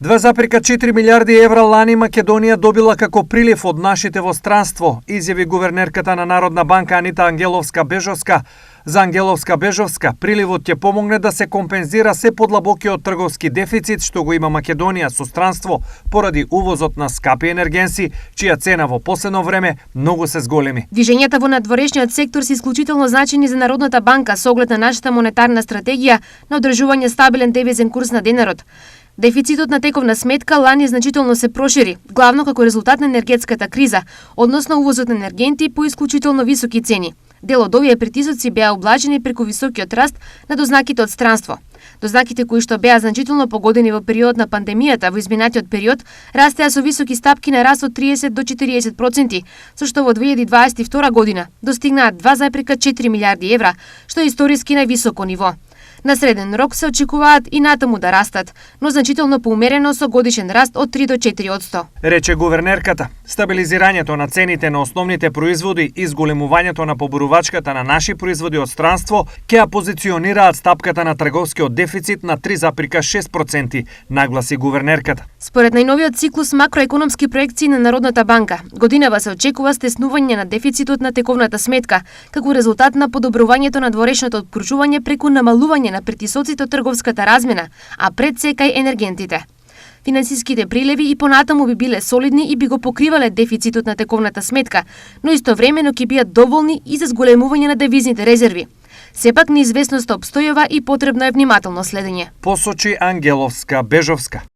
2,4 милиарди евра лани Македонија добила како прилив од нашите во странство, изјави гувернерката на Народна банка Анита Ангеловска-Бежовска. За Ангеловска-Бежовска, приливот ќе помогне да се компензира се подлабокиот трговски дефицит што го има Македонија со странство поради увозот на скапи енергенси, чија цена во последно време многу се зголеми. Движењата во надворешниот сектор се исклучително значени за Народната банка со оглед на нашата монетарна стратегија на одржување стабилен девизен курс на денарот. Дефицитот на тековна сметка лани значително се прошири, главно како резултат на енергетската криза, односно увозот на енергенти по исклучително високи цени. Дел од овие притисоци беа облажени преку високиот раст на дознаките од странство. Дознаките кои што беа значително погодени во период на пандемијата во изминатиот период растеа со високи стапки на раст од 30 до 40%, со што во 2022 година достигнаат 2,4 милиарди евра, што е историски највисоко ниво. На среден рок се очекуваат и натаму да растат, но значително поумерено со годишен раст од 3 до 4%. Рече гувернерката, стабилизирањето на цените на основните производи и зголемувањето на поборувачката на наши производи од странство ќе ја позиционираат стапката на трговскиот дефицит на 3,6%, нагласи гувернерката. Според најновиот циклус макроекономски проекции на Народната банка, годинава се очекува стеснување на дефицитот на тековната сметка, како резултат на подобрувањето на дворешното откручување преку намалување на притисоците од трговската размена, а пред се кај енергентите. Финансиските прилеви и понатаму би биле солидни и би го покривале дефицитот на тековната сметка, но истовремено ќе бидат доволни и за зголемување на девизните резерви. Сепак неизвестноста обстојува и потребно е внимателно следење. Посочи Ангеловска-Бежовска.